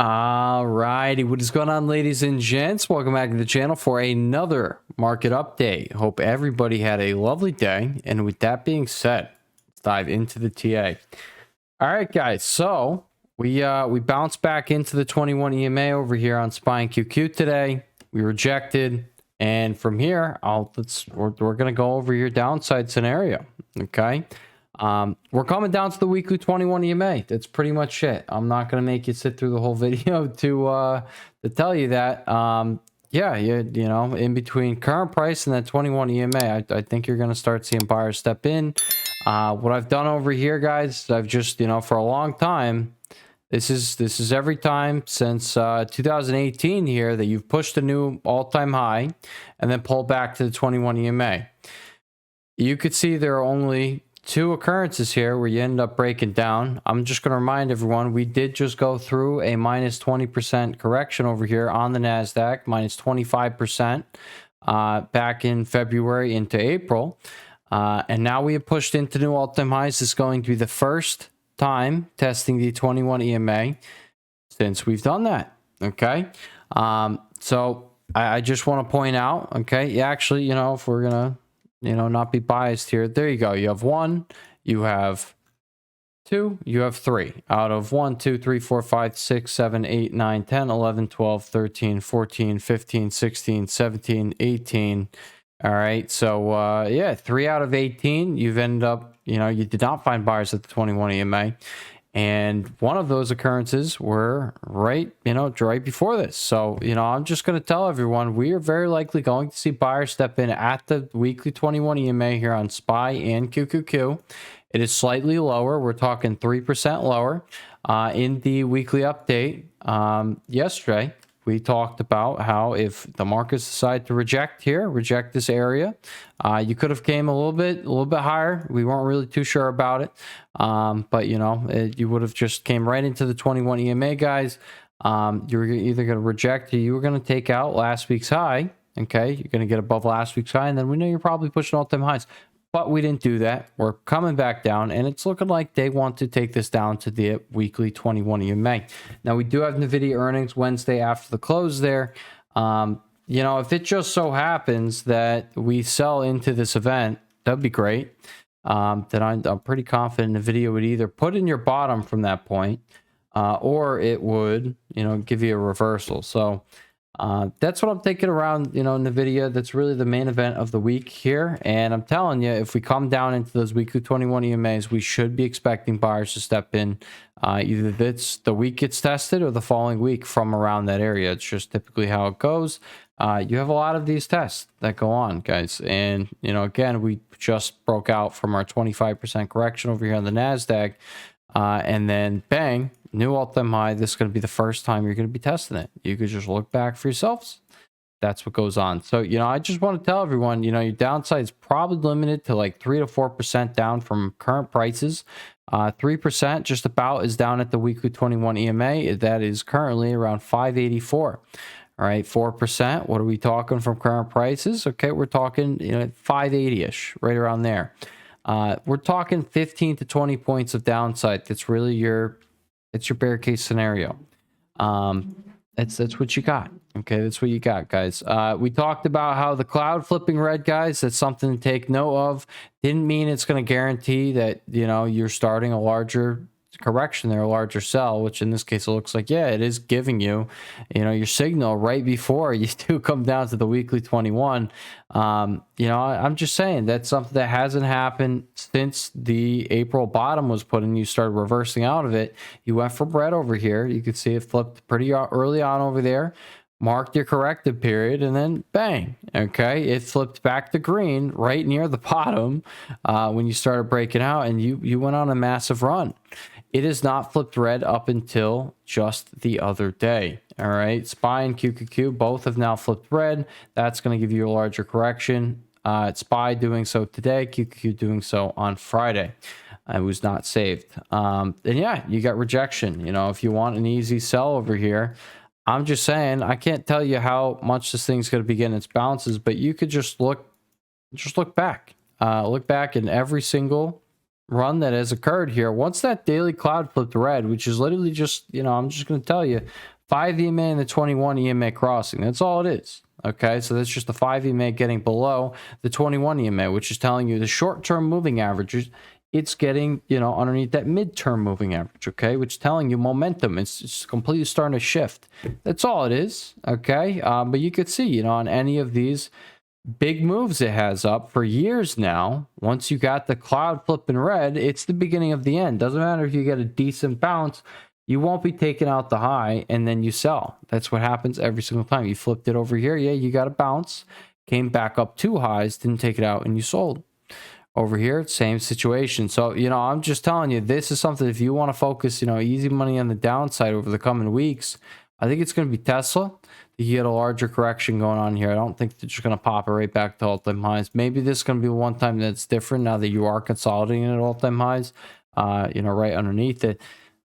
All righty, what is going on, ladies and gents? Welcome back to the channel for another market update. Hope everybody had a lovely day. And with that being said, let's dive into the TA. All right, guys. So we bounced back into the 21 EMA over here on SPY and QQ today. We rejected, and from here, we're gonna go over your downside scenario. Okay. We're coming down to the weekly 21 EMA. That's pretty much it. I'm not going to make you sit through the whole video to tell you that. Yeah, you know, in between current price and that 21 EMA, I think you're going to start seeing buyers step in. What I've done over here, guys, I've just, you know, for a long time, this is every time since 2018 here that you've pushed a new all-time high and then pulled back to the 21 EMA. You could see there are only two occurrences here where you end up breaking down. I'm just going to remind everyone, we did just go through a minus 20% correction over here on the NASDAQ, minus 25% back in February into April. And now we have pushed into new all-time highs. This is going to be the first time testing the 21 EMA since we've done that. Okay. So I just want to point out, okay, yeah, actually, you know, if we're going to, you know, not be biased here. There you go. You have 1, you have 2, you have 3 out of 1, 2, 3, 4, 5, 6, 7, 8, 9, 10, 11, 12, 13, 14, 15, 16, 17, 18. All right. So, yeah, 3 out of 18, you've ended up, you know, you did not find buyers at the 21 EMA. And one of those occurrences were right before this. So, you know, I'm just going to tell everyone we are very likely going to see buyers step in at the weekly 21 EMA here on SPY and QQQ. It is slightly lower. We're talking 3% lower. In the weekly update yesterday, we talked about how if the markets decide to reject this area, you could have came a little bit higher. We weren't really too sure about it, but you know, you would have just came right into the 21 EMA, guys. You're either going to reject or you were going to take out last week's high. Okay, you're going to get above last week's high, and then we know you're probably pushing all-time highs. But we didn't do that. We're coming back down, and it's looking like they want to take this down to the weekly 21 EMA. Now, we do have Nvidia earnings Wednesday after the close there. You know, if it just so happens that we sell into this event, that'd be great. Then I'm pretty confident Nvidia would either put in your bottom from that point, or it would, you know, give you a reversal. So that's what I'm thinking around, you know, Nvidia. That's really the main event of the week here. And I'm telling you, if we come down into those weekly 21 EMAs, we should be expecting buyers to step in. Either the week gets tested or the following week from around that area. It's just typically how it goes. You have a lot of these tests that go on, guys. And, you know, again, we just broke out from our 25% correction over here on the NASDAQ. And then bang, new all-time high. This is going to be the first time you're going to be testing it. You could just look back for yourselves. That's what goes on. So, you know, I just want to tell everyone, you know, your downside is probably limited to like 3 to 4% down from current prices. 3% just about is down at the weekly 21 EMA. That is currently around 584. All right, 4%. What are we talking from current prices? Okay, we're talking, you know, 580-ish, right around there. We're talking 15 to 20 points of downside. That's really your bear case scenario. That's what you got. Okay, that's what you got, guys. We talked about how the cloud flipping red, guys. That's something to take note of. Didn't mean it's going to guarantee that, you know, you're starting a larger correction there, a larger sell, which in this case it looks like, yeah, it is giving you, you know, your signal right before you do come down to the weekly 21. You know, I'm just saying that's something that hasn't happened since the April bottom was put in. You started reversing out of it. You went for bread over here. You could see it flipped pretty early on over there, marked your corrective period, and then bang, okay, it flipped back to green right near the bottom when you started breaking out, and you went on a massive run. It is not flipped red up until just the other day. All right, SPY and QQQ both have now flipped red. That's going to give you a larger correction. SPY doing so today, QQQ doing so on Friday. It was not saved. And yeah, you got rejection. You know, if you want an easy sell over here, I'm just saying, I can't tell you how much this thing's going to be getting its bounces, but you could just look back. Look back in every single run that has occurred here, once that daily cloud flipped red, which is literally just, you know, I'm just going to tell you, 5 EMA and the 21 EMA crossing. That's all it is. Okay, so that's just the 5 EMA getting below the 21 EMA, which is telling you the short-term moving averages, it's getting, you know, underneath that midterm moving average, okay, which is telling you momentum. It's completely starting to shift. That's all it is, okay? But you could see, you know, on any of these big moves it has up for years now, once you got the cloud flipping red, it's the beginning of the end. Doesn't matter if you get a decent bounce, you won't be taking out the high and then you sell. That's what happens every single time. You flipped it over here, yeah, you got a bounce, came back up 2 highs, didn't take it out, and you sold. Over here, same situation. So, you know, I'm just telling you, this is something, if you want to focus, you know, easy money on the downside over the coming weeks, I think it's going to be Tesla. You get a larger correction going on here. I don't think they're just going to pop it right back to all-time highs. Maybe this is going to be one time that's different now that you are consolidating at all-time highs, you know, right underneath it.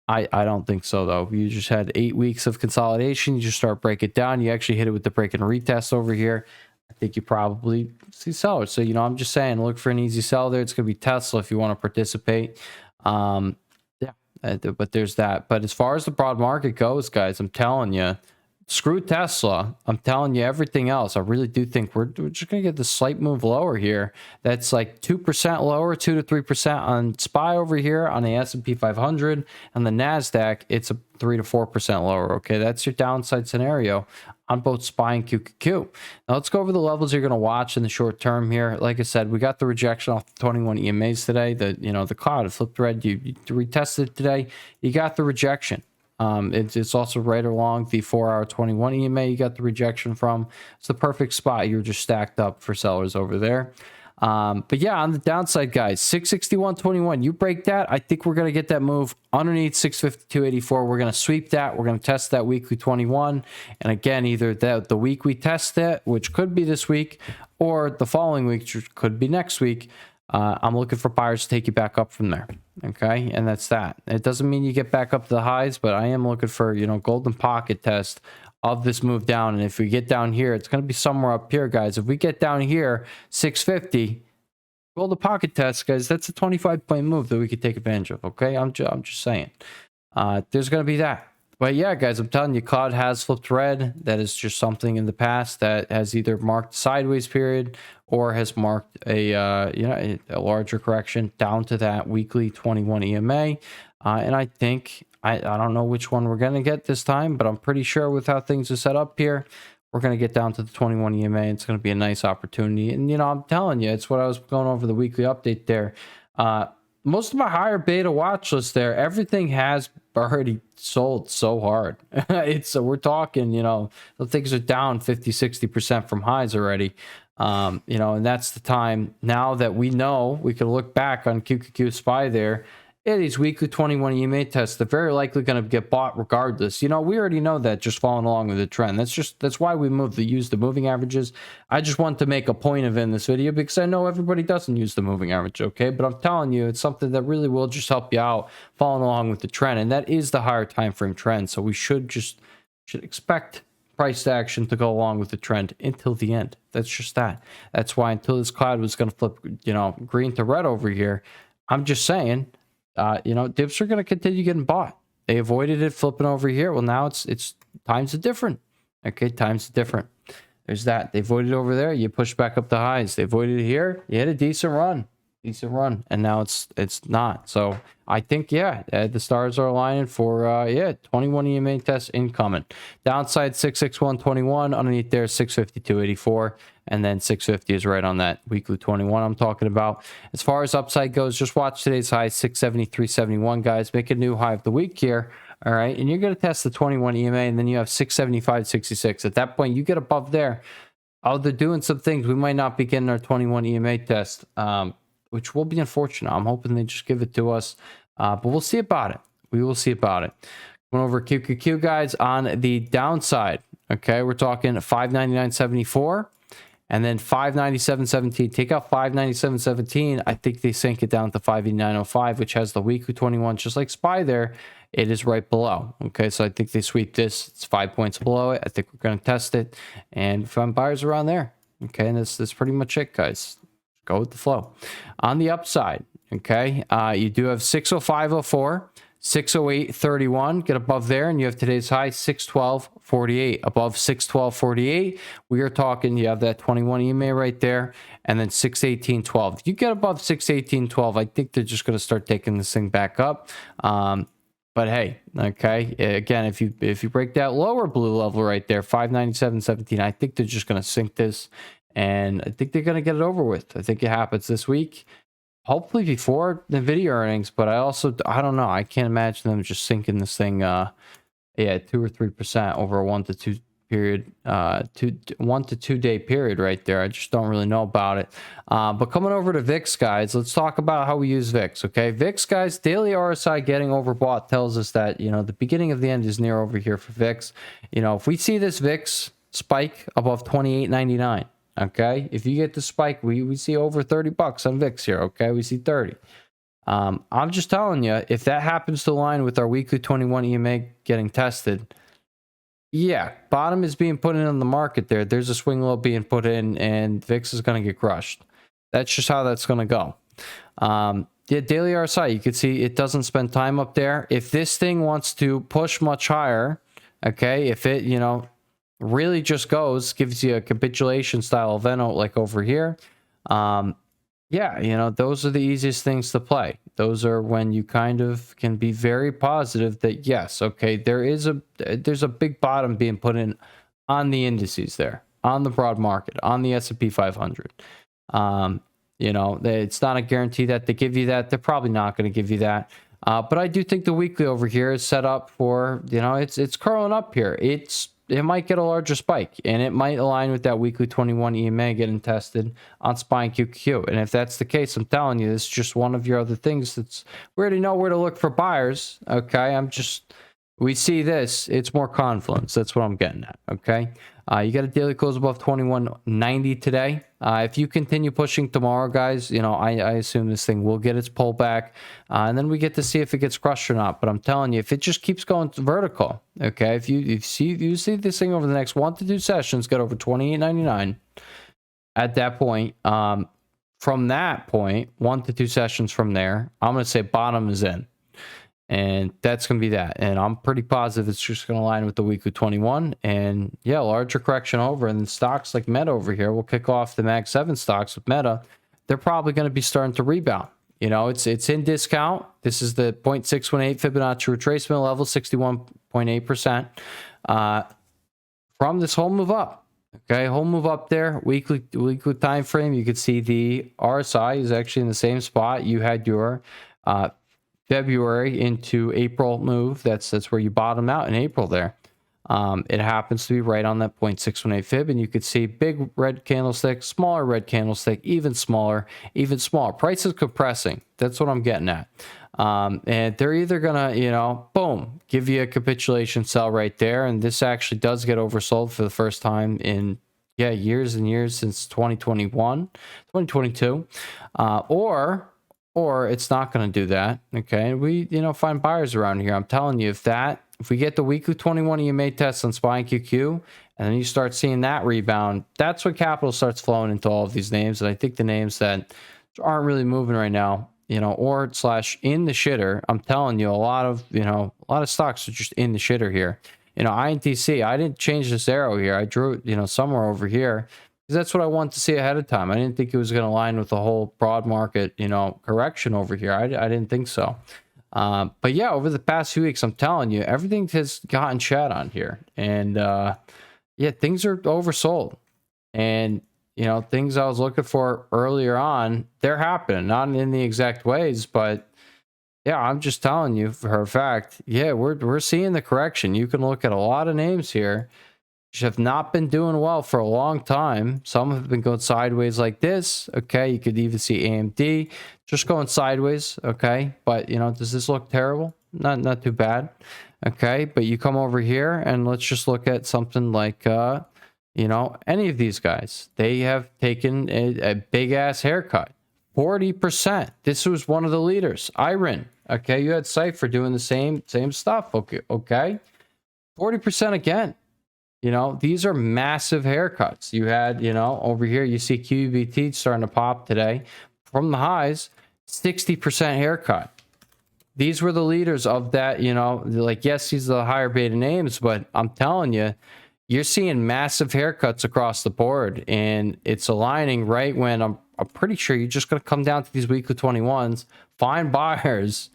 I don't think so, though. You just had 8 weeks of consolidation. You just start break it down. You actually hit it with the break and retest over here. I think you probably see sellers. So, you know, I'm just saying, look for an easy sell there. It's going to be Tesla if you want to participate. Yeah, but there's that. But as far as the broad market goes, guys, I'm telling you, screw Tesla. I'm telling you everything else. I really do think we're just going to get the slight move lower here. That's like 2% lower, 2 to 3% on SPY over here on the S&P 500. On the NASDAQ, it's a 3 to 4% lower. Okay, that's your downside scenario on both SPY and QQQ. Now let's go over the levels you're going to watch in the short term here. Like I said, we got the rejection off the 21 EMAs today. The cloud flipped red. You retested it today. You got the rejection. It's also right along the 4-hour 21 EMA you got the rejection from. It's the perfect spot. You're just stacked up for sellers over there. But yeah, on the downside, guys, 661.21, you break that, I think we're going to get that move underneath 652.84. We're going to sweep that. We're going to test that weekly 21. And again, either the week we test it, which could be this week, or the following week, which could be next week. I'm looking for buyers to take you back up from there. Okay, and that's that. It doesn't mean you get back up to the highs, but I am looking for, you know, golden pocket test of this move down. And if we get down here, it's going to be somewhere up here, guys. If we get down here, 650, golden pocket test, guys, that's a 25-point move that we could take advantage of. Okay, I'm just saying. There's going to be that. But yeah, guys, I'm telling you, cloud has flipped red. That is just something in the past that has either marked sideways period or has marked a larger correction down to that weekly 21 EMA. And I think I don't know which one we're going to get this time, but I'm pretty sure with how things are set up here, we're going to get down to the 21 EMA. It's going to be a nice opportunity. And, you know, I'm telling you, it's what I was going over the weekly update there. Most of my higher beta watch list there, everything has already sold so hard. We're talking, you know, the things are down 50-60% from highs already. You know, and that's the time now that we know we can look back on QQQ SPY there. Yeah, these weekly 21 EMA tests, they're very likely going to get bought regardless. You know, we already know that, just following along with the trend. That's why we use the moving averages. I just want to make a point of it in this video because I know everybody doesn't use the moving average, okay? But I'm telling you, it's something that really will just help you out following along with the trend. And that is the higher time frame trend. So we should expect price action to go along with the trend until the end. That's just that. That's why until this cloud was going to flip, you know, green to red over here, I'm just saying, you know, dips are going to continue getting bought. They avoided it flipping over here. Well, now it's times are different. Okay, times are different. There's that. They avoided over there. You push back up the highs. They avoided it here. You had a decent run. And now it's not. So I think, yeah, the stars are aligning for 21 EMA test incoming. Downside 661.21, underneath there 652.84, and then 650 is right on that weekly 21 I'm talking about. As far as upside goes, just watch today's high, 673.71, guys. Make a new high of the week here. All right, and you're going to test the 21 EMA, and then you have 675.66. At that point, you get above there. Oh, they're doing some things. We might not be getting our 21 EMA test, which will be unfortunate. I'm hoping they just give it to us, but we'll see about it. We will see about it. Going over QQQ, guys, on the downside. Okay, we're talking 599.74 and then 597.17. Take out 597.17. I think they sink it down to 589.05, which has the weekly 21, just like SPY there. It is right below. Okay, so I think they sweep this. It's 5 points below it. I think we're going to test it and find buyers around there. Okay, and that's pretty much it, guys. Go with the flow. On the upside, Okay. You do have 605.04, 608.31, get above there, and you have today's high 612.48. Above 612.48, we are talking, you have that 21 EMA right there, and then 618.12. If you get above 618.12, I think they're just going to start taking this thing back up. But hey, okay, again, if you break that lower blue level right there, 597.17, I think they're just going to sink this, and I think they're going to get it over with. I think it happens this week. Hopefully before the Nvidia earnings, but I don't know. I can't imagine them just sinking this thing, 2 or 3% over a 1 to 2 period, 1 to 2 day period right there. I just don't really know about it. But coming over to VIX, guys, let's talk about how we use VIX. Okay, VIX, guys, daily RSI getting overbought tells us that, you know, the beginning of the end is near over here for VIX. You know, if we see this VIX spike above 28.99. Okay, if you get the spike, we see over $30 on VIX here. Okay, we see 30. I'm just telling you, if that happens to align with our weekly 21 EMA getting tested, yeah, bottom is being put in on the market there. There's a swing low being put in, and VIX is going to get crushed. That's just how that's going to go. Yeah, daily RSI, you can see it doesn't spend time up there. If this thing wants to push much higher, okay, if it, you know, really just gives you a capitulation style event like over here, yeah, you know, those are the easiest things to play. Those are when you kind of can be very positive that yes, okay, there's a big bottom being put in on the indices there, on the broad market, on the S&P 500. You know, it's not a guarantee that they give you that. They're probably not going to give you that. But I do think the weekly over here is set up for, you know, it's curling up here. It might get a larger spike, and it might align with that weekly 21 EMA getting tested on SPY and QQQ. And if that's the case, I'm telling you, this is just one of your other things we already know where to look for buyers. Okay, we see this, it's more confluence. That's what I'm getting at. Okay, you got a daily close above 21.90 today. If you continue pushing tomorrow, guys, you know, I assume this thing will get its pullback, and then we get to see if it gets crushed or not. But I'm telling you, if it just keeps going vertical, okay, if you see this thing over the next 1 to 2 sessions get over 28.99, at that point, from that point, 1 to 2 sessions from there, I'm going to say bottom is in. And that's going to be that. And I'm pretty positive it's just going to align with the weekly 21. And yeah, larger correction over. And then stocks like Meta over here will kick off the Mag 7 stocks with Meta. They're probably going to be starting to rebound. You know, it's in discount. This is the 0.618 Fibonacci retracement level, 61.8%. From this whole move up. Okay, whole move up there, weekly time frame. You could see the RSI is actually in the same spot. You had your February into April move. That's where you bottom out in April there. It happens to be right on that 0.618 fib, and you could see big red candlestick, smaller red candlestick, even smaller. Prices compressing. That's what I'm getting at. And they're either gonna, you know, boom, give you a capitulation sell right there, and this actually does get oversold for the first time in years and years, since 2022, or it's not going to do that. Okay, and we, you know, find buyers around here. I'm telling you, if we get the weekly 21 EMA test on SPY and QQ, and then you start seeing that rebound, that's when capital starts flowing into all of these names. And I think the names that aren't really moving right now, you know, or / in the shitter, I'm telling you, a lot of stocks are just in the shitter here. You know, INTC, I didn't change this arrow here. I drew it, you know, somewhere over here, because that's what I wanted to see ahead of time. I didn't think it was going to align with the whole broad market, you know, correction over here. I didn't think so. But yeah, over the past few weeks, I'm telling you, everything has gotten chat on here. And yeah, things are oversold. And, you know, things I was looking for earlier on, they're happening. Not in the exact ways, but yeah, I'm just telling you for a fact, yeah, we're seeing the correction. You can look at a lot of names here which have not been doing well for a long time. Some have been going sideways like this. Okay, you could even see AMD just going sideways. Okay, but you know, does this look terrible? Not too bad. Okay, but you come over here and let's just look at something like you know, any of these guys. They have taken a big ass haircut, 40%. This was one of the leaders, Iron. Okay, you had Cypher doing the same stuff. Okay, 40% again. You know, these are massive haircuts. You had, you know, over here, you see QBT starting to pop today from the highs, 60% haircut. These were the leaders of that, you know, like, yes, these are the higher beta names, but I'm telling you, you're seeing massive haircuts across the board, and it's aligning right when I'm pretty sure you're just going to come down to these weekly 21s, find buyers,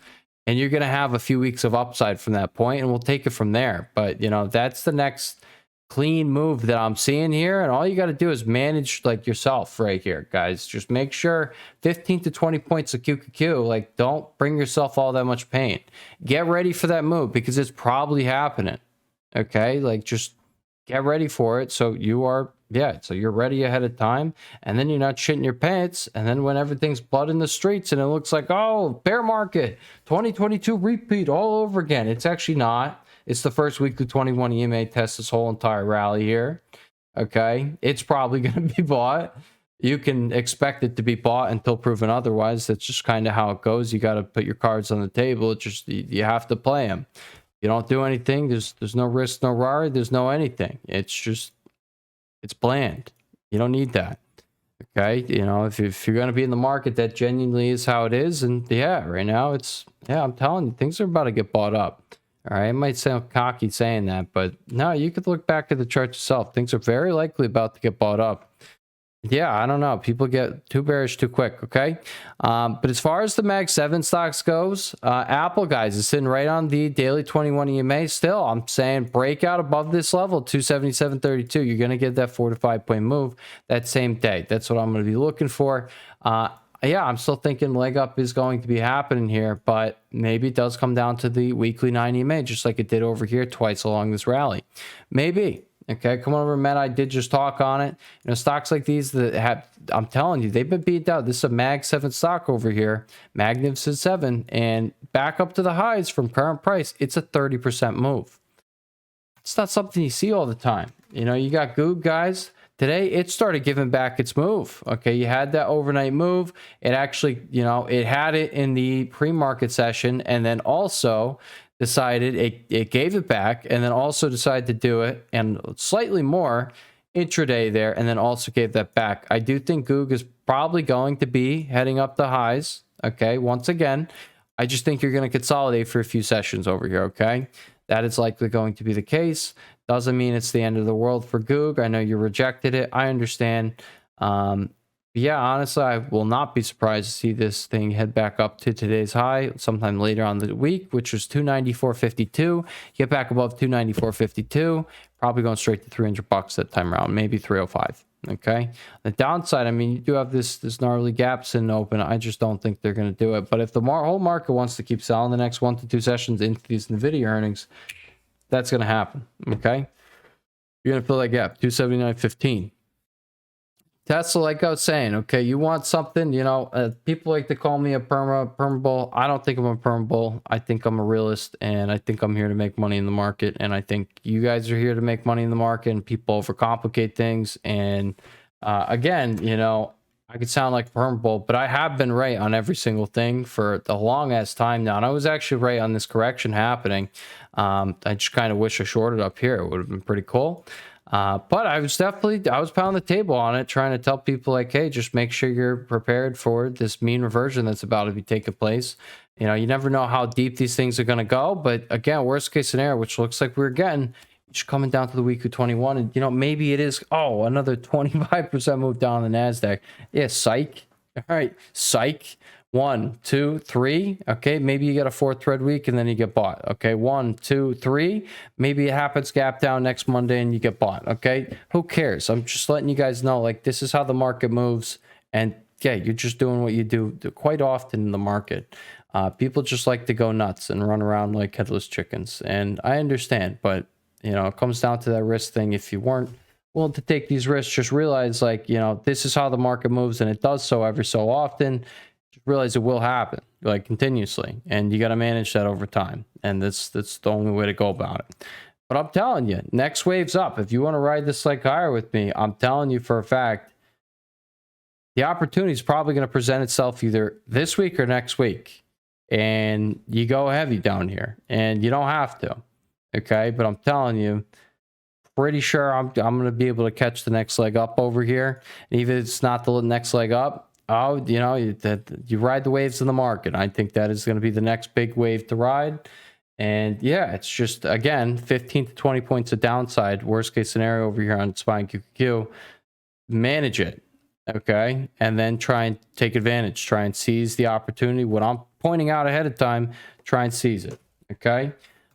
and you're going to have a few weeks of upside from that point, and we'll take it from there. But, you know, that's the next clean move that I'm seeing here, and all you got to do is manage like yourself right here, guys. Just make sure 15 to 20 points of QQQ, like, don't bring yourself all that much pain. Get ready for that move because it's probably happening. Okay, like, just get ready for it, so you are, yeah, so you're ready ahead of time, and then you're not shitting your pants, and then when everything's blood in the streets and it looks like, oh, bear market 2022 repeat all over again, it's actually not. It's the first weekly 21 EMA test this whole entire rally here. Okay, it's probably going to be bought. You can expect it to be bought until proven otherwise. That's just kind of how it goes. You got to put your cards on the table. It's just, you have to play them. You don't do anything. There's no risk, no rari. There's no anything. It's just, it's bland. You don't need that. Okay, you know, if you're going to be in the market, that genuinely is how it is. And yeah, right now it's, yeah, I'm telling you, things are about to get bought up. All right, it might sound cocky saying that, but no, you could look back at the chart yourself. Things are very likely about to get bought up. Yeah, I don't know. People get too bearish too quick, okay? But as far as the Mag 7 stocks goes, Apple, guys, is sitting right on the daily 21 EMA still. I'm saying break out above this level, 277.32. You're going to get that 4 to 5 point move that same day. That's what I'm going to be looking for. Yeah, I'm still thinking leg up is going to be happening here, but maybe it does come down to the weekly 9 EMA, just like it did over here twice along this rally. Maybe. Okay, come on over, Matt. I did just talk on it. You know, stocks like these that have, I'm telling you, they've been beat out. This is a Mag 7 stock over here, Magnificent 7, and back up to the highs from current price. It's a 30% move. It's not something you see all the time. You know, you got GOOG, guys. Today, it started giving back its move. Okay, you had that overnight move. It actually, you know, it had it in the pre-market session, and then also decided it gave it back, and then also decided to do it and slightly more intraday there, and then also gave that back. I do think GOOG is probably going to be heading up the highs. Okay, once again, I just think you're going to consolidate for a few sessions over here. Okay, that is likely going to be the case. Doesn't mean it's the end of the world for GOOG. I know you rejected it. I understand. Yeah, honestly, I will not be surprised to see this thing head back up to today's high sometime later on the week, which was 294.52. Get back above 294.52. Probably going straight to 300 bucks that time around, maybe 305. Okay. The downside, I mean, you do have this gnarly gap sitting open. I just don't think they're going to do it. But if the whole market wants to keep selling the next 1 to 2 sessions into these Nvidia earnings, that's going to happen. Okay. You're going to fill that gap, 279.15. Tesla, like I was saying, okay, you want something, you know, people like to call me a perma bull. I don't think I'm a perma bull. I think I'm a realist, and I think I'm here to make money in the market. And I think you guys are here to make money in the market, and people overcomplicate things. And again, you know, I could sound like a perma bull, but I have been right on every single thing for the longest time now. And I was actually right on this correction happening. I just kind of wish I shorted up here. It would have been pretty cool. But I was pounding the table on it, trying to tell people like, hey, just make sure you're prepared for this mean reversion that's about to be taking place. You know, you never know how deep these things are going to go. But again, worst case scenario, which looks like we're getting, just coming down to the weekly 21. And, you know, maybe it is, oh, another 25% move down on the NASDAQ. Yeah, psych. All right, psych. 1, 2, 3. Okay, maybe you get a 4th thread week and then you get bought. Okay, 1, 2, 3. Maybe it happens gap down next Monday and you get bought. Okay, who cares? I'm just letting you guys know, like, this is how the market moves. And yeah, you're just doing what you do quite often in the market. People just like to go nuts and run around like headless chickens. And I understand, but you know, it comes down to that risk thing. If you weren't willing to take these risks, just realize, like, you know, this is how the market moves, and it does so every so often. Realize it will happen, like, continuously, and you got to manage that over time, and that's the only way to go about it. But I'm telling you, next wave's up. If you want to ride this like higher with me, I'm telling you for a fact, the opportunity is probably going to present itself either this week or next week, and you go heavy down here, and you don't have to. Okay, but I'm telling you, pretty sure I'm going to be able to catch the next leg up over here, and even if it's not the next leg up, oh, you know, that you ride the waves in the market. I think that is going to be the next big wave to ride. And yeah, it's just, again, 15 to 20 points of downside. Worst case scenario over here on SPY and QQQ. Manage it, okay? And then try and take advantage. Try and seize the opportunity. What I'm pointing out ahead of time, try and seize it, okay?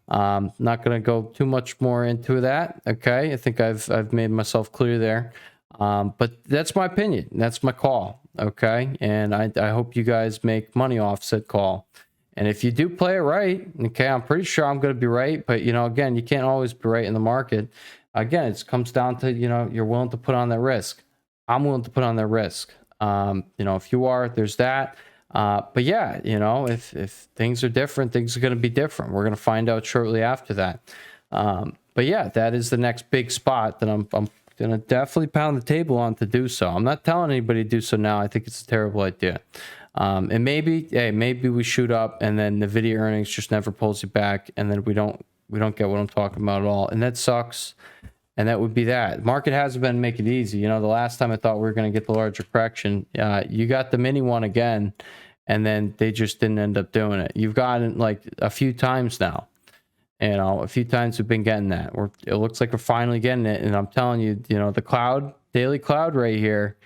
Not going to go too much more into that, okay? I think I've made myself clear there. But that's my opinion. That's my call, okay? And I hope you guys make money off said call. And if you do play it right, okay, I'm pretty sure I'm going to be right. But, you know, again, you can't always be right in the market. Again, it comes down to, you know, you're willing to put on that risk. I'm willing to put on that risk. You know, if you are, there's that. But yeah, you know, if things are different, things are going to be different. We're going to find out shortly after that. But yeah, that is the next big spot that I'm going to definitely pound the table on to do so. I'm not telling anybody to do so now. I think it's a terrible idea. And maybe, hey, maybe we shoot up and then Nvidia earnings just never pulls you back, and then we don't get what I'm talking about at all, and that sucks. And that would be that. Market hasn't been making it easy. You know, the last time I thought we were going to get the larger correction, you got the mini one again, and then they just didn't end up doing it. You've gotten like a few times now. You know, a few times we've been getting that. It looks like we're finally getting it. And I'm telling you, you know, the daily cloud right here,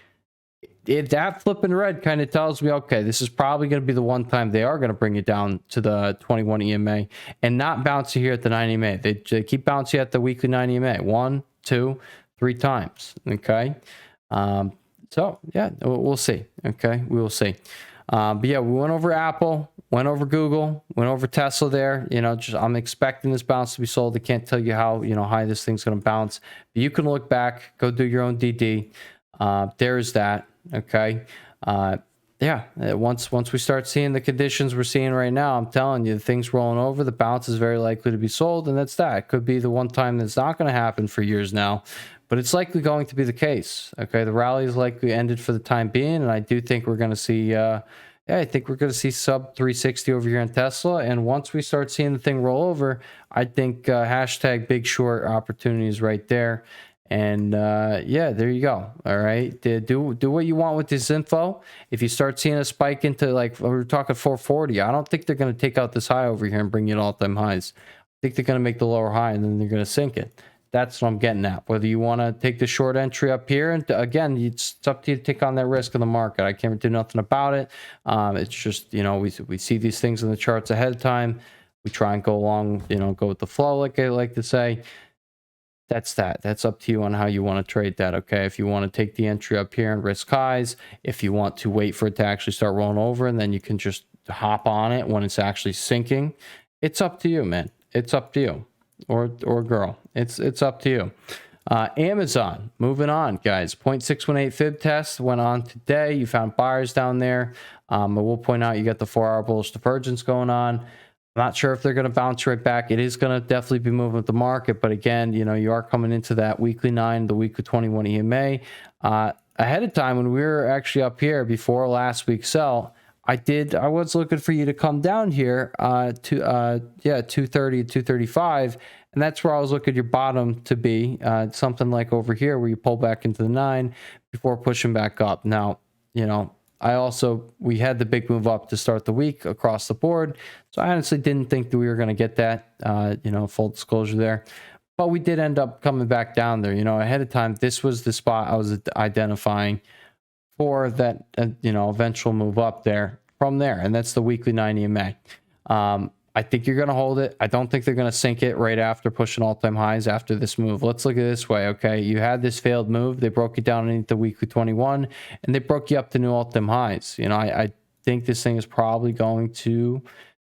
that flipping red kind of tells me, okay, this is probably going to be the one time they are going to bring it down to the 21 EMA and not bounce you here at the 9 EMA. They keep bouncing at the weekly 9 EMA 1, 2, 3 times. Okay. So yeah, we'll see. Okay. We will see. But yeah, we went over Apple, went over Google, went over Tesla there. You know, just I'm expecting this bounce to be sold. I can't tell you how, you know, high this thing's going to bounce. But you can look back, go do your own DD. There's that. Okay. Yeah. Once we start seeing the conditions we're seeing right now, I'm telling you, the thing's rolling over. The bounce is very likely to be sold, and that's that. It could be the one time that's not going to happen for years now, but it's likely going to be the case. Okay. The rally is likely ended for the time being, and I do think we're going to see, I think we're going to see sub 360 over here in Tesla. And once we start seeing the thing roll over, I think hashtag big short opportunities right there. And yeah, there you go. All right, do what you want with this info. If you start seeing a spike into, like, we're talking 440, I don't think they're going to take out this high over here and bring you to all-time highs. I think they're going to make the lower high and then they're going to sink it. That's what I'm getting at. Whether you want to take the short entry up here, and again, it's up to you to take on that risk in the market. I can't do nothing about it. It's just, you know, we see these things in the charts ahead of time. We try and go along, you know, go with the flow, like I like to say. That's up to you on how you want to trade that. Okay, if you want to take the entry up here and risk highs, if you want to wait for it to actually start rolling over and then you can just hop on it when it's actually sinking, it's up to you, man. It's up to you, or girl. It's up to you. Amazon, moving on, guys. 0.618 fib test went on today. You found buyers down there. I will point out you got the 4-hour bullish divergence going on. I'm not sure if they're going to bounce right back. It is going to definitely be moving with the market. But again, you know, you are coming into that weekly 9, the weekly 21 EMA. Ahead of time, when we were actually up here before last week's sell, I was looking for you to come down here to 230, 235. And that's where I was looking at your bottom to be, something like over here where you pull back into the 9 before pushing back up. Now, you know, we had the big move up to start the week across the board. So I honestly didn't think that we were going to get that, you know, full disclosure there. But we did end up coming back down there. You know, ahead of time, this was the spot I was identifying for that, you know, eventual move up there from there. And that's the weekly 9 EMA. I think you're going to hold it. I don't think they're going to sink it right after pushing all-time highs after this move. Let's look at it this way, okay? You had this failed move. They broke it down into the weekly 21, and they broke you up to new all-time highs. You know, I think this thing is probably going to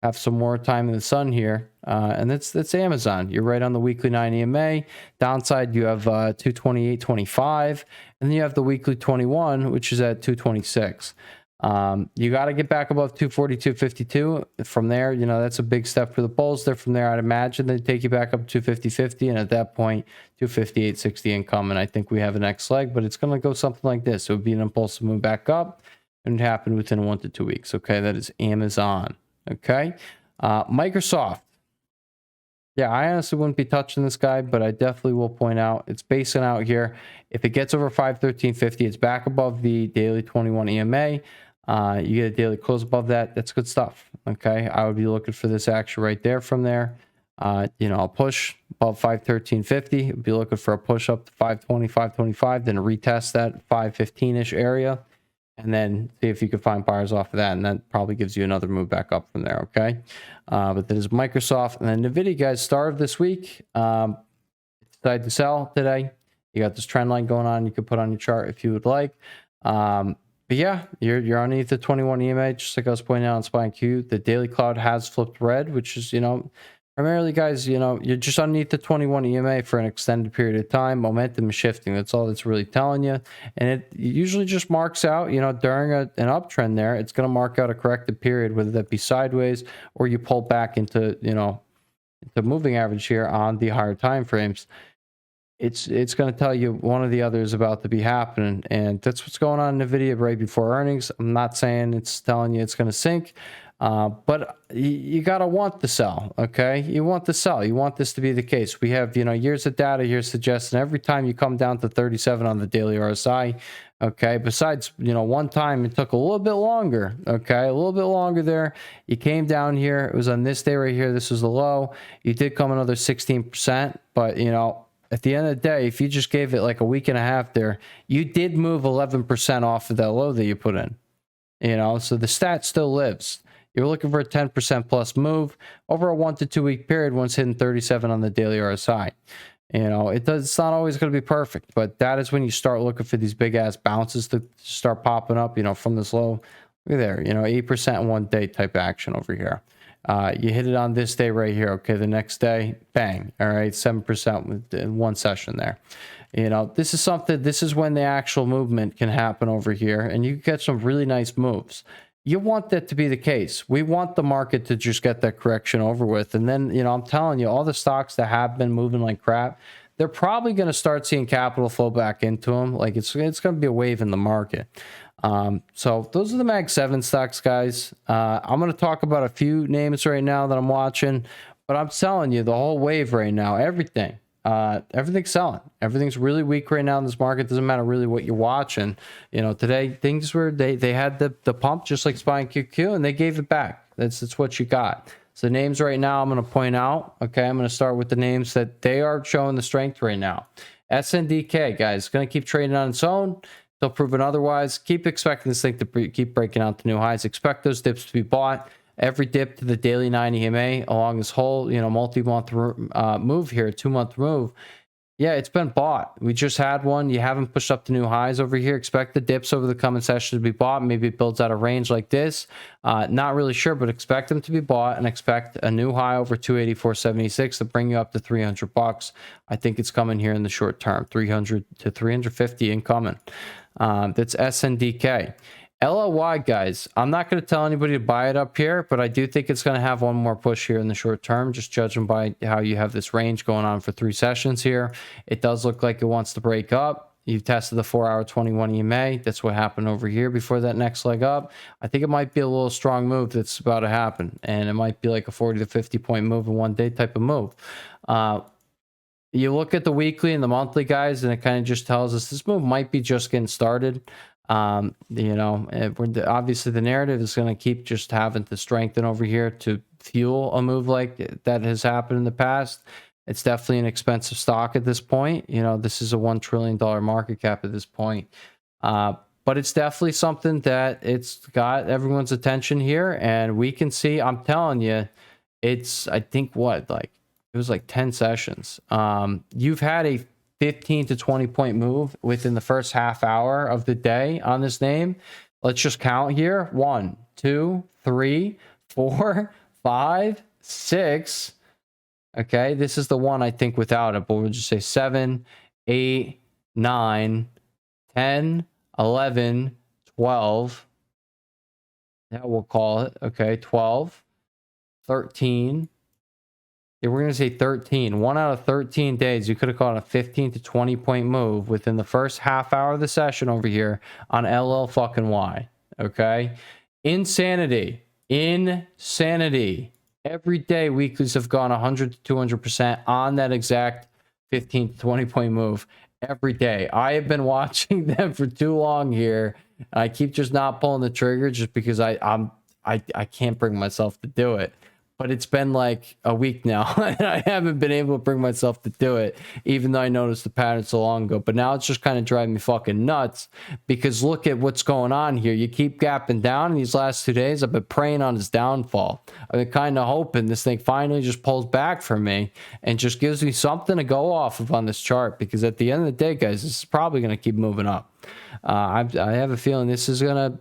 have some more time in the sun here, and that's Amazon. You're right on the weekly 9 EMA. Downside, you have 228.25, and then you have the weekly 21, which is at 226. You got to get back above 242.52. From there, you know, that's a big step for the bulls there. From there, I'd imagine they take you back up to 250.50, and at that point, 258.60 income. And I think we have a next leg, but it's going to go something like this. It would be an impulsive move back up, and it happened within 1 to 2 weeks. Okay, that is Amazon. Okay, Microsoft. Yeah, I honestly wouldn't be touching this guy, but I definitely will point out it's basing out here. If it gets over 513.50, it's back above the daily 21 EMA. You get a daily close above that. That's good stuff. Okay, I would be looking for this action right there from there. You know, I'll push above 513.50. Be looking for a push up to 520, 525, then retest that 515-ish area, and then see if you can find buyers off of that, and that probably gives you another move back up from there. Okay, but that is Microsoft, and then Nvidia, guys, star of this week. Decided to sell today. You got this trend line going on. You could put on your chart if you would like. But yeah, you're underneath the 21 EMA, just like I was pointing out on SPY and Q. The daily cloud has flipped red, which is, you know, primarily, guys, you know, you're just underneath the 21 EMA for an extended period of time. Momentum is shifting. That's all that's really telling you. And it usually just marks out, you know, during an uptrend there, it's going to mark out a corrected period, whether that be sideways or you pull back into, you know, the moving average here on the higher time frames. It's going to tell you one or the other is about to be happening, and that's what's going on in Nvidia right before earnings. I'm not saying it's telling you it's going to sink, but you got to want to sell. Okay, you want to sell. You want this to be the case. We have, you know, years of data here suggesting every time you come down to 37 on the daily RSI. Okay, besides, you know, one time it took a little bit longer. Okay, a little bit longer there. You came down here. It was on this day right here. This was the low. You did come another 16%, but you know, at the end of the day, if you just gave it like a week and a half there, you did move 11% off of that low that you put in. You know, so the stat still lives. You're looking for a 10% plus move over a 1 to 2 week period once hitting 37 on the daily RSI. You know, it's not always going to be perfect, but that is when you start looking for these big ass bounces to start popping up, you know, from this low. Look at there, you know, 8% in 1 day type action over here. You hit it on this day right here. Okay, the next day, bang. All right, 7% in one session there. You know, this is something. This is when the actual movement can happen over here, and you get some really nice moves. You want that to be the case. We want the market to just get that correction over with, and then, you know, I'm telling you, all the stocks that have been moving like crap, they're probably going to start seeing capital flow back into them. Like it's going to be a wave in the market. So those are the Mag 7 stocks, guys. I'm going to talk about a few names right now that I'm watching, but I'm telling you the whole wave right now, everything's selling. Everything's really weak right now in this market. Doesn't matter really what you're watching. You know, today things were, they had the pump just like SPY and QQ, and they gave it back. That's what you got. So the names right now I'm going to point out. Okay, I'm going to start with the names that they are showing the strength right now. SNDK, guys, going to keep trading on its own. They'll prove it otherwise. Keep expecting this thing to keep breaking out to new highs. Expect those dips to be bought. Every dip to the daily 9 EMA along this whole, you know, multi-month move here, 2-month move. Yeah, it's been bought. We just had one. You haven't pushed up to new highs over here. Expect the dips over the coming session to be bought. Maybe it builds out a range like this. Not really sure, but expect them to be bought and expect a new high over 284.76 to bring you up to $300. I think it's coming here in the short term, 300 to 350 incoming. That's SNDK. LLY, guys, I'm not going to tell anybody to buy it up here, but I do think it's going to have one more push here in the short term, just judging by how you have this range going on for 3 sessions here. It does look like it wants to break up. You've tested the 4-hour 21 EMA. That's what happened over here before that next leg up. I think it might be a little strong move that's about to happen, and it might be like a 40 to 50 point move in 1 day type of move. You look at the weekly and the monthly, guys, and it kind of just tells us this move might be just getting started. You know, obviously the narrative is going to keep just having to strengthen over here to fuel a move like that has happened in the past. It's definitely an expensive stock at this point. You know, this is a $1 trillion market cap at this point. But it's definitely something that it's got everyone's attention here, and we can see, I'm telling you, it's, I think what, like, it was like 10 sessions. You've had a 15 to 20 point move within the first half hour of the day on this name. Let's just count here. 1, 2, 3, 4, 5, 6. Okay, this is the one I think without it, but we'll just say 7, 8, 9, 10, 11, 12. Yeah, we'll call it. Okay, 12, 13. Yeah, we're going to say 13. 1 out of 13 days, you could have caught a 15 to 20 point move within the first half hour of the session over here on LL fucking Y. Okay? Insanity. Insanity. Every day, weeklies have gone 100 to 200% on that exact 15 to 20 point move every day. I have been watching them for too long here. I keep just not pulling the trigger just because I can't bring myself to do it. But it's been like a week now and I haven't been able to bring myself to do it, even though I noticed the pattern so long ago. But now it's just kind of driving me fucking nuts because look at what's going on here. You keep gapping down in these last 2 days. I've been praying on his downfall. I've been kind of hoping this thing finally just pulls back for me and just gives me something to go off of on this chart, because at the end of the day, guys, this is probably going to keep moving up. I have a feeling this is going to,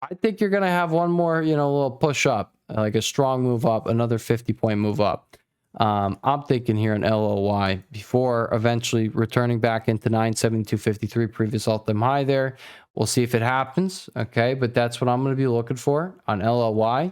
I think you're going to have one more, little push up, like a strong move up, another 50-point move up. I'm thinking here an LOY before eventually returning back into 972.53, previous all-time high there. We'll see if it happens, okay? But that's what I'm going to be looking for on LOY.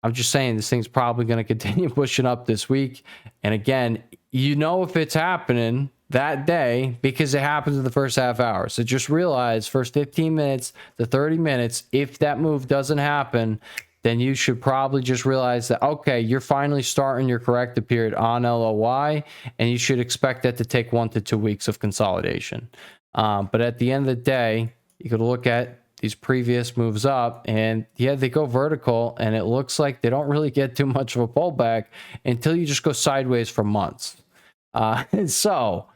I'm just saying this thing's probably going to continue pushing up this week. And again, if it's happening that day because it happens in the first half hour. So just realize first 15 minutes to 30 minutes, if that move doesn't happen, then you should probably just realize that, okay, you're finally starting your corrective period on LOY, and you should expect that to take 1 to 2 weeks of consolidation. But at the end of the day, you could look at these previous moves up, and yeah, they go vertical, and it looks like they don't really get too much of a pullback until you just go sideways for months. So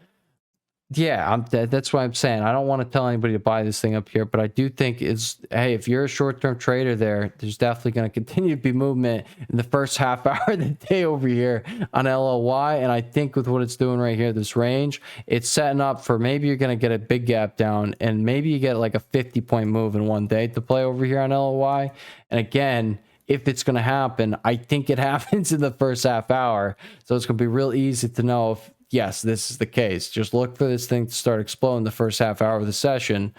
yeah, that's why I'm saying I don't want to tell anybody to buy this thing up here, but I do think hey, if you're a short-term trader there's definitely going to continue to be movement in the first half hour of the day over here on LOY. And I think with what it's doing right here, this range, it's setting up for maybe you're going to get a big gap down, and maybe you get like a 50-point move in one day to play over here on LOY. And again, if it's going to happen, I think it happens in the first half hour. So it's going to be real easy to know if, yes, this is the case. Just look for this thing to start exploding the first half hour of the session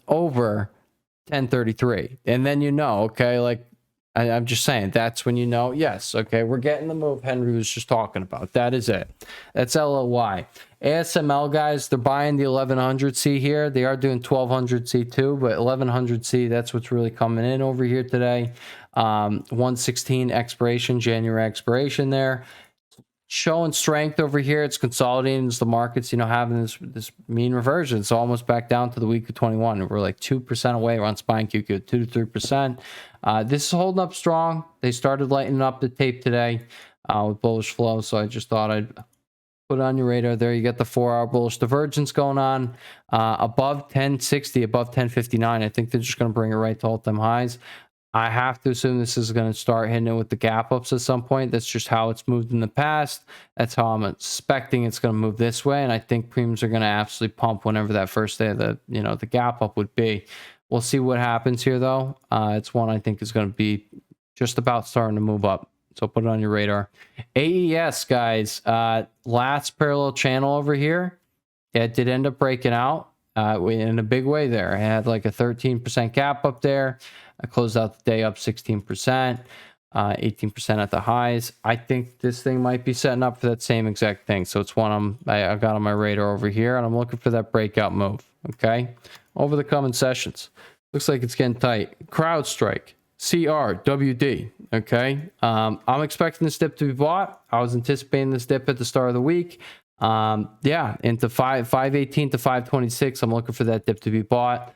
over 1033. And then okay, like I'm just saying, that's when yes, okay, we're getting the move Henry was just talking about. That is it. That's LOY. ASML, guys, they're buying the 1100C here. They are doing 1200C too, but 1100C, that's what's really coming in over here today. 116 expiration, January expiration there. Showing strength over here. It's consolidating as the markets, having this mean reversion. It's almost back down to the week of 21. We're like 2% away. We're on SPY QQ, 2 to 3%. This is holding up strong. They started lightening up the tape today with bullish flow. So I just thought I'd put it on your radar there. You get the 4-hour bullish divergence going on above 1060, above 1059. I think they're just going to bring it right to all-time highs. I have to assume this is going to start hitting it with the gap ups at some point. That's just how it's moved in the past. That's how I'm expecting it's going to move this way. And I think premiums are going to absolutely pump whenever that first day of the gap up would be. We'll see what happens here, though. It's one I think is going to be just about starting to move up. So put it on your radar. AES, guys, last parallel channel over here. It did end up breaking out in a big way there. It had like a 13% gap up there. I closed out the day up 16%, 18% at the highs. I think this thing might be setting up for that same exact thing. So it's one I got on my radar over here, and I'm looking for that breakout move. Okay, over the coming sessions. Looks like it's getting tight. CrowdStrike, CRWD. Okay, I'm expecting this dip to be bought. I was anticipating this dip at the start of the week. Yeah, into 518 to 526. I'm looking for that dip to be bought.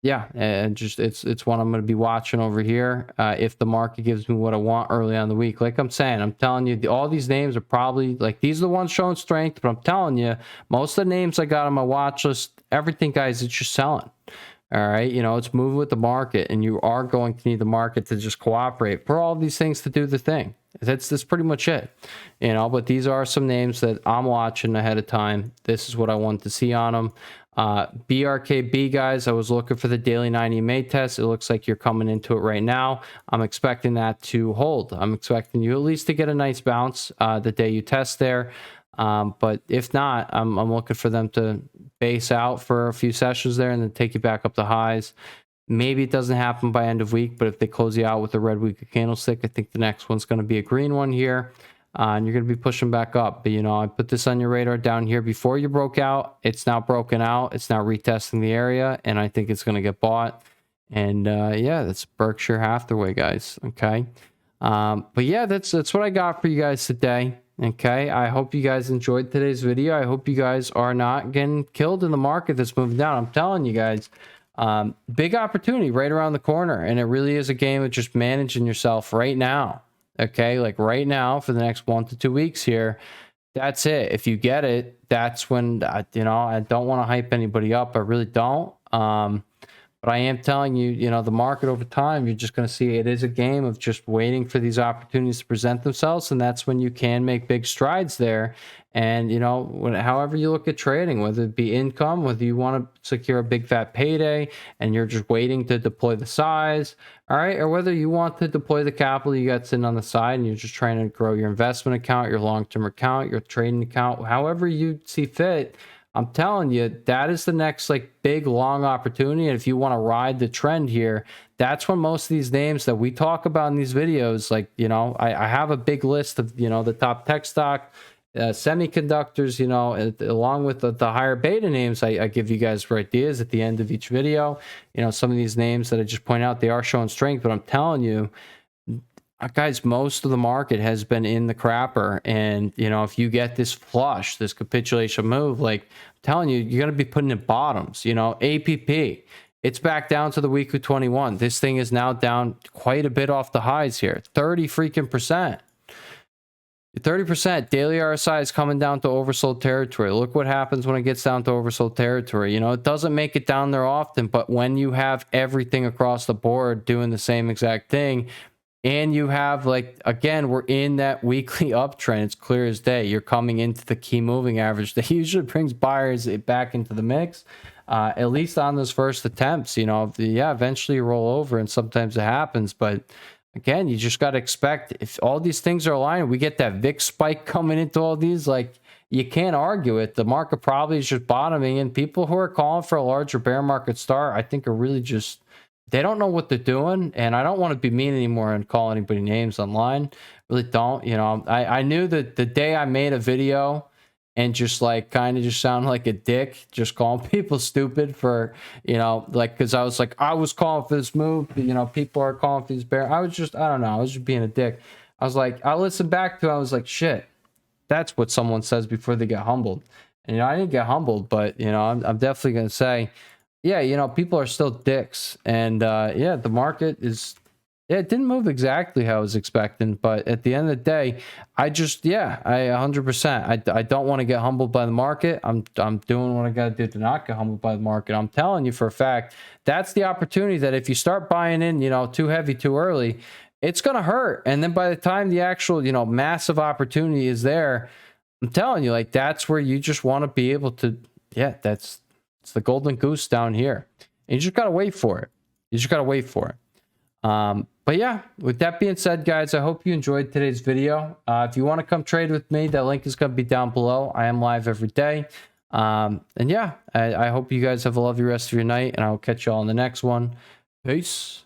Yeah, and just it's one I'm going to be watching over here if the market gives me what I want early on the week. Like I'm saying, I'm telling you, all these names are probably like these are the ones showing strength, but I'm telling you, most of the names I got on my watch list, everything, guys, it's just selling. All right, it's moving with the market, and you are going to need the market to just cooperate for all of these things to do the thing. That's pretty much it, but these are some names that I'm watching ahead of time. This is what I want to see on them. BRKB, guys, I was looking for the daily 90 EMA test. It looks like you're coming into it right now. I'm expecting that to hold. I'm expecting you at least to get a nice bounce the day you test there. But if not, I'm looking for them to base out for a few sessions there and then take you back up to highs. Maybe it doesn't happen by end of week, but if they close you out with a red week candlestick, I think the next one's going to be a green one here. And you're going to be pushing back up. But, I put this on your radar down here before you broke out. It's now broken out. It's now retesting the area, and I think it's going to get bought. And, yeah, that's Berkshire Hathaway, guys. Okay. But yeah, that's what I got for you guys today. Okay, I hope you guys enjoyed today's video. I hope you guys are not getting killed in the market that's moving down. I'm telling you guys, big opportunity right around the corner, and it really is a game of just managing yourself right now. Okay, like right now for the next 1 to 2 weeks here. That's it. If you get it, that's when, you know, I don't want to hype anybody up. I really don't. But I am telling you, you know, the market over time, you're just going to see it is a game of just waiting for these opportunities to present themselves. And that's when you can make big strides there. And, you know, however you look at trading, whether it be income, whether you want to secure a big fat payday and you're just waiting to deploy the size, all right, or whether you want to deploy the capital you got sitting on the side and you're just trying to grow your investment account, your long-term account, your trading account, however you see fit. I'm telling you, that is the next like big long opportunity. And if you want to ride the trend here, that's when most of these names that we talk about in these videos, like, you know, I have a big list of, you know, the top tech stock, semiconductors, you know, along with the higher beta names. I give you guys for ideas at the end of each video. You know, some of these names that I just point out, they are showing strength, but I'm telling you, guys, most of the market has been in the crapper. And, you know, if you get this flush, this capitulation move, like I'm telling you, you're going to be putting in bottoms. You know, APP, it's back down to the weekly 21. This thing is now down quite a bit off the highs here, 30% 30%. Daily RSI is coming down to oversold territory. Look what happens when it gets down to oversold territory. You know, it doesn't make it down there often, but when you have everything across the board doing the same exact thing, and you have, like, again, we're in that weekly uptrend. It's clear as day. You're coming into the key moving average that usually brings buyers back into the mix, at least on those first attempts. You know, yeah, eventually you roll over, and sometimes it happens. But again, you just got to expect, if all these things are aligned, we get that VIX spike coming into all these, like, you can't argue it. The market probably is just bottoming, and people who are calling for a larger bear market start, I think, are really just, they don't know what they're doing. And I don't want to be mean anymore and call anybody names online. Really don't. You know, I knew that the day I made a video and just like kind of just sound like a dick, just calling people stupid for, you know, like, because I was like, I was calling for this move, you know, people are calling for these bear. I was just, I don't know, I was just being a dick. I was like, I listened back to it, I was like, shit, that's what someone says before they get humbled. And, you know, I didn't get humbled, but, you know, I'm definitely going to say, yeah, you know, people are still dicks. And yeah, the market is, yeah, it didn't move exactly how I was expecting. But at the end of the day, I just, yeah, I 100%. I don't want to get humbled by the market. I'm doing what I got to do to not get humbled by the market. I'm telling you for a fact, that's the opportunity that if you start buying in, you know, too heavy, too early, it's going to hurt. And then by the time the actual, you know, massive opportunity is there, I'm telling you, like, that's where you just want to be able to, yeah, it's the golden goose down here. And you just got to wait for it. You just got to wait for it. But yeah, with that being said, guys, I hope you enjoyed today's video. If you want to come trade with me, that link is going to be down below. I am live every day. And yeah, I hope you guys have a lovely rest of your night, and I will catch you all in the next one. Peace.